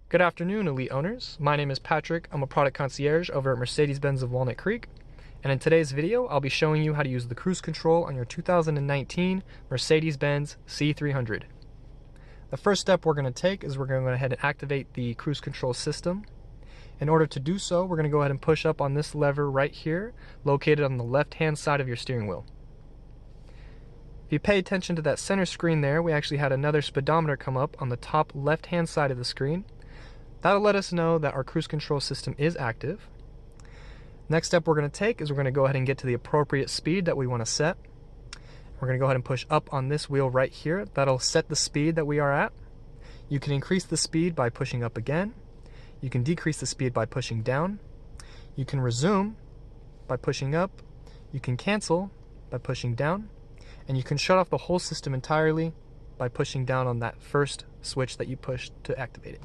Good afternoon, Elite owners. My name is Patrick. I'm a product concierge over at Mercedes-Benz of Walnut Creek. And in today's video, I'll be showing you how to use the cruise control on your 2019 Mercedes-Benz C300. The first step we're going to take is we're going to go ahead and activate the cruise control system. In order to do so, we're going to go ahead and push up on this lever right here, located on the left-hand side of your steering wheel. If you pay attention to that center screen there, we actually had another speedometer come up on the top left-hand side of the screen. That'll let us know that our cruise control system is active. Next step we're going to take is we're going to go ahead and get to the appropriate speed that we want to set. We're going to go ahead and push up on this wheel right here. That'll set the speed that we are at. You can increase the speed by pushing up again. You can decrease the speed by pushing down. You can resume by pushing up. You can cancel by pushing down. And you can shut off the whole system entirely by pushing down on that first switch that you pushed to activate it.